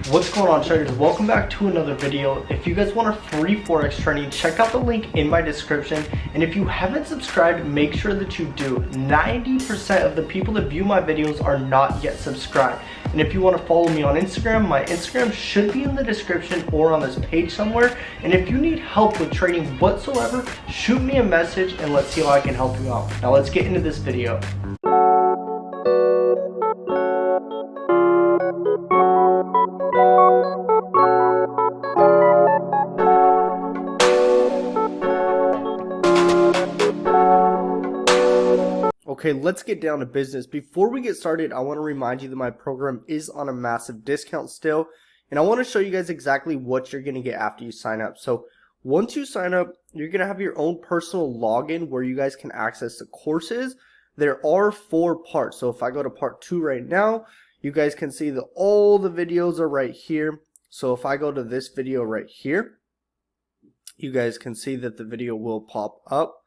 What's going on, traders? Welcome back to another video. If you guys want a free forex training, check out the link in my description. And if you haven't subscribed, make sure that you do. 90% of the people that view my videos are not yet subscribed. And if you want to follow me on Instagram, my Instagram should be in the description or on this page somewhere. And if you need help with trading whatsoever, shoot me a message and let's see how I can help you out. Now let's get into this video. Okay, let's get down to business. Before we get started, I want to remind you that my program is on a massive discount still, and I want to show you guys exactly what you're going to get after you sign up. So once you sign up, you're going to have your own personal login where you guys can access the courses. There are 4 parts. So if I go to part 2 right now, you guys can see that all the videos are right here. So if I go to this video right here, you guys can see that the video will pop up.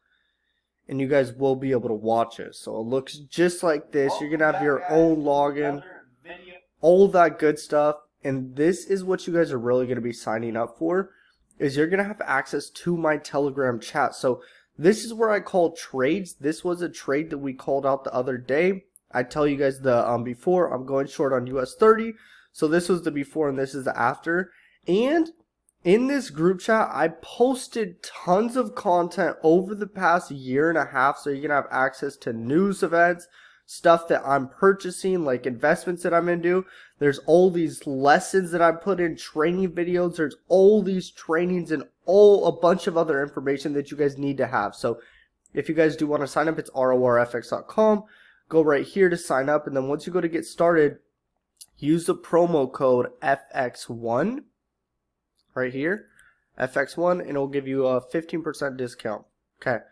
And you guys will be able to watch it. So it looks just like this. You're going to have your own login, all that good stuff. And this is what you guys are really going to be signing up for, is you're going to have access to my Telegram chat. So this is where I call trades. This was a trade that we called out the other day. I tell you guys the before. I'm going short on US 30. So this was the before and this is the after. And in this group chat, I posted tons of content over the past year and a half, so you're going to have access to news events, stuff that I'm purchasing, like investments that I'm into. There's all these lessons that I put in, training videos. There's all these trainings and a bunch of other information that you guys need to have. So if you guys do want to sign up, it's rorfx.com. Go right here to sign up, and then once you go to get started, use the promo code FX1. Right here, FX1, and it'll give you a 15% discount. Okay,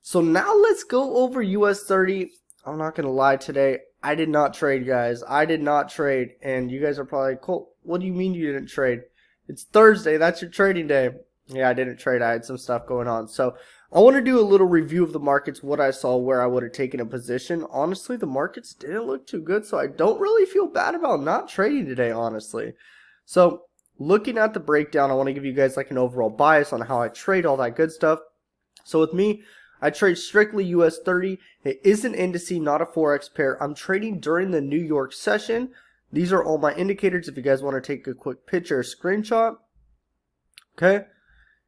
so now let's go over US 30. I'm not gonna lie, today I did not trade, guys. I did not trade, and you guys are probably like, Colt, what do you mean you didn't trade? It's Thursday, that's your trading day. Yeah, I didn't trade. I had some stuff going on. So I want to do a little review of the markets, what I saw, where I would have taken a position. Honestly, the markets didn't look too good, so I don't really feel bad about not trading today, honestly. So looking at the breakdown, I want to give you guys like an overall bias on how I trade, all that good stuff. So with me, I trade strictly US 30. It is an indice, not a forex pair. I'm trading during the New York session. These are all my indicators if you guys want to take a quick picture or screenshot. Okay.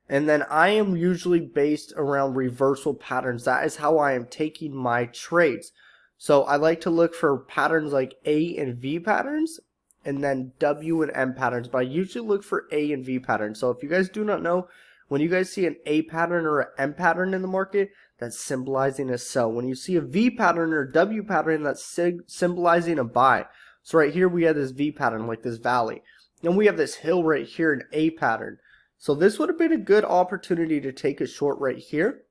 And then I am usually based around reversal patterns. That is how I am taking my trades. So I like to look for patterns like A and V patterns, and then W and M patterns, but I usually look for A and V patterns. So if you guys do not know, when you guys see an A pattern or an M pattern in the market, that's symbolizing a sell. When you see a V pattern or a W pattern, that's symbolizing a buy. So right here we have this V pattern, like this valley. Then we have this hill right here, an A pattern. So this would have been a good opportunity to take a short right here.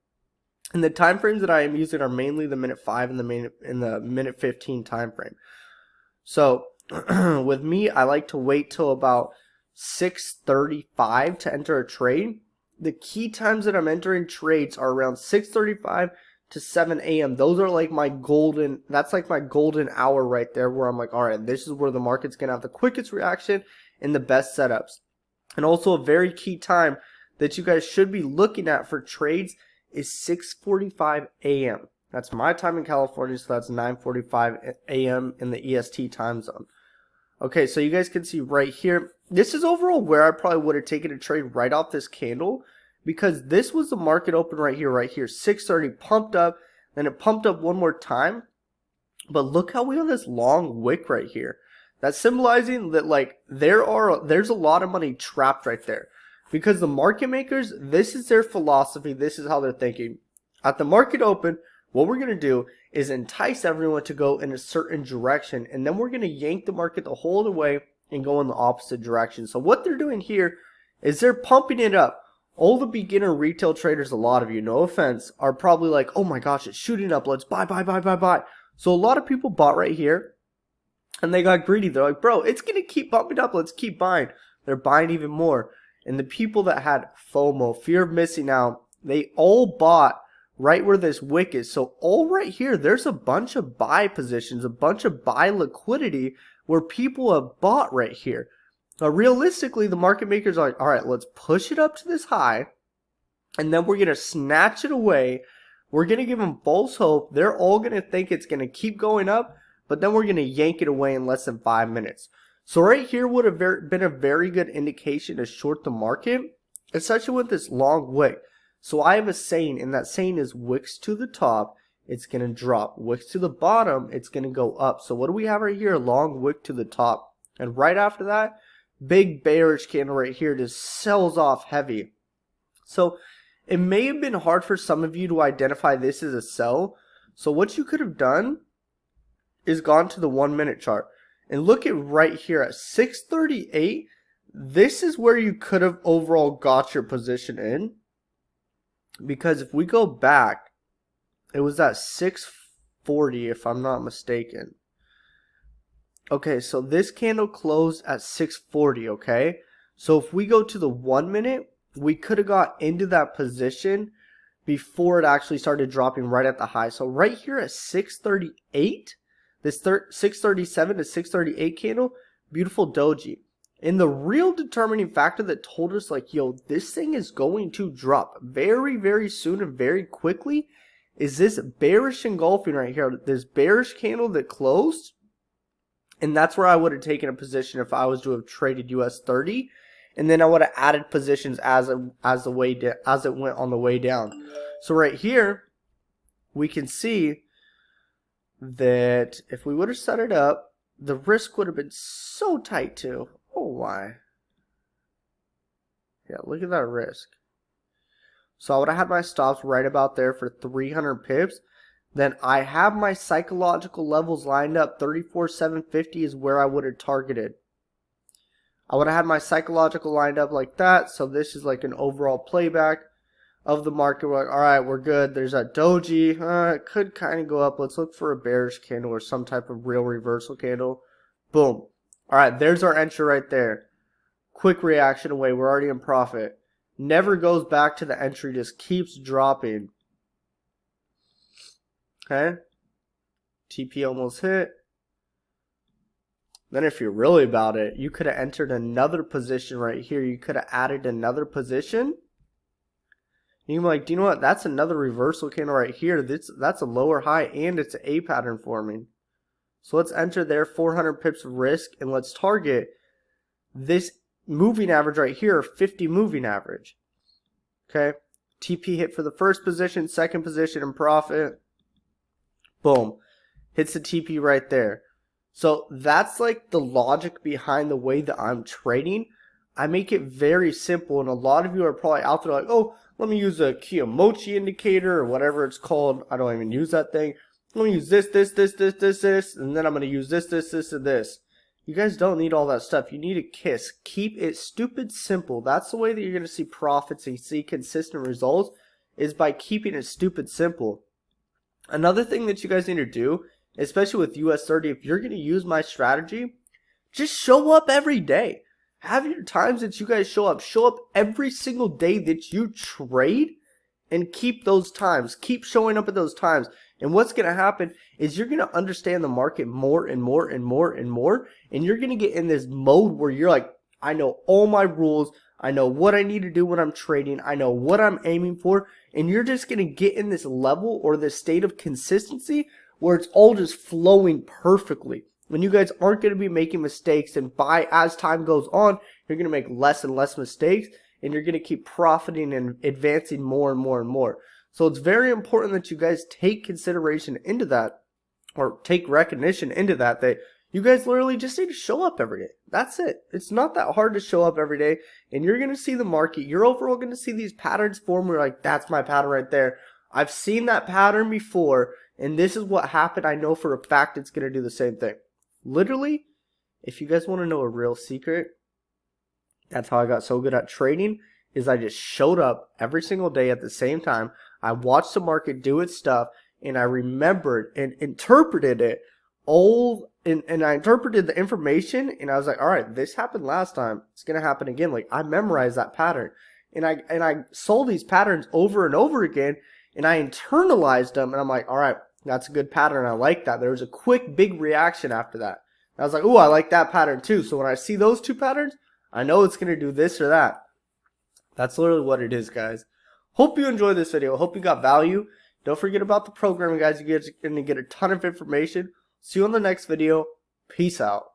And the time frames that I am using are mainly the minute 5 and the minute 15 time frame. So with me, I like to wait till about 6:35 to enter a trade. The key times that I'm entering trades are around 6:35 to 7 a.m. Those are like my golden, that's like my golden hour right there, where I'm like, all right, this is where the market's going to have the quickest reaction and the best setups. And also a very key time that you guys should be looking at for trades is 6:45 a.m. That's my time in California, so that's 9:45 a.m. in the EST time zone. Okay, so you guys can see right here, this is overall where I probably would have taken a trade right off this candle, because this was the market open right here, 6:30, pumped up, then it pumped up one more time. But look how we have this long wick right here. That's symbolizing that like there's a lot of money trapped right there, because the market makers, this is their philosophy, this is how they're thinking. At the market open, what we're going to do is entice everyone to go in a certain direction, and then we're going to yank the market the whole way and go in the opposite direction. So what they're doing here is they're pumping it up. All the beginner retail traders, a lot of you, no offense, are probably like, oh my gosh, it's shooting up, let's buy, buy, buy, buy, buy. So a lot of people bought right here, and they got greedy. They're like, bro, it's going to keep bumping up, let's keep buying. They're buying even more. And the people that had FOMO, fear of missing out, they all bought right where this wick is. So all right here, there's a bunch of buy positions, a bunch of buy liquidity where people have bought right here. Now, realistically, the market makers are like, all right, let's push it up to this high, and then we're going to snatch it away. We're going to give them false hope. They're all going to think it's going to keep going up, but then we're going to yank it away in less than 5 minutes. So right here would have been a very good indication to short the market, especially with this long wick. So I have a saying, and that saying is wicks to the top, it's going to drop. Wicks to the bottom, it's going to go up. So what do we have right here? A long wick to the top. And right after that, big bearish candle right here just sells off heavy. So it may have been hard for some of you to identify this as a sell. So what you could have done is gone to the 1 minute chart. And look at right here at 638. This is where you could have overall got your position in. Because if we go back, it was at 640 if I'm not mistaken. Okay, so this candle closed at 640, okay? So if we go to the 1 minute, we could have got into that position before it actually started dropping right at the high. So right here at 638, this 637 to 638 candle, beautiful doji. And the real determining factor that told us like, yo, this thing is going to drop very, very soon and very quickly is this bearish engulfing right here. This bearish candle that closed. And that's where I would have taken a position if I was to have traded US 30. And then I would have added positions as it went on the way down. So right here, we can see that if we would have set it up, the risk would have been so tight too. Oh, why? Yeah, look at that risk. So I would have had my stops right about there for 300 pips. Then I have my psychological levels lined up. 34,750 is where I would have targeted. I would have had my psychological lined up like that. So this is like an overall playback of the market. We're like, all right, we're good. There's that doji. It could kind of go up. Let's look for a bearish candle or some type of real reversal candle. Boom. All right, there's our entry right there. Quick reaction away. We're already in profit. Never goes back to the entry. Just keeps dropping. Okay. TP almost hit. Then if you're really about it, you could have entered another position right here. You could have added another position. You're like, do you know what? That's another reversal candle right here. That's a lower high and it's an A pattern forming. So let's enter there, 400 pips of risk, and let's target this moving average right here, 50 moving average. Okay. TP hit for the first position, second position in profit. Boom. Hits the TP right there. So that's like the logic behind the way that I'm trading. I make it very simple, and a lot of you are probably out there like, oh, let me use a Kiyomochi indicator or whatever it's called. I don't even use that thing. I'm going to use this, and then I'm going to use this, and this. You guys don't need all that stuff. You need a KISS. Keep it stupid simple. That's the way that you're going to see profits and see consistent results, is by keeping it stupid simple. Another thing that you guys need to do, especially with US 30, if you're going to use my strategy, just show up every day. Have your times that you guys show up. Show up every single day that you trade, and keep those times. Keep showing up at those times. And what's going to happen is you're going to understand the market more and more and more and more. And you're going to get in this mode where you're like, I know all my rules. I know what I need to do when I'm trading. I know what I'm aiming for. And you're just going to get in this level or this state of consistency where it's all just flowing perfectly. When you guys aren't going to be making mistakes, and as time goes on, you're going to make less and less mistakes. And you're going to keep profiting and advancing more and more and more. So it's very important that you guys take consideration into that, or take recognition into that you guys literally just need to show up every day. That's it. It's not that hard to show up every day, and you're going to see the market. You're overall going to see these patterns form where you're like, that's my pattern right there. I've seen that pattern before, and this is what happened. I know for a fact it's going to do the same thing. Literally, if you guys want to know a real secret, that's how I got so good at trading, is I just showed up every single day at the same time. I watched the market do its stuff, and I remembered and interpreted it all, and I interpreted the information, and I was like, all right, this happened last time. It's going to happen again. Like, I memorized that pattern, and I saw these patterns over and over again, and I internalized them, and I'm like, all right, that's a good pattern. I like that. There was a quick, big reaction after that. And I was like, oh, I like that pattern too. So when I see those two patterns, I know it's going to do this or that. That's literally what it is, guys. Hope you enjoyed this video. Hope you got value. Don't forget about the programming, guys. You guys are going to get a ton of information. See you on the next video. Peace out.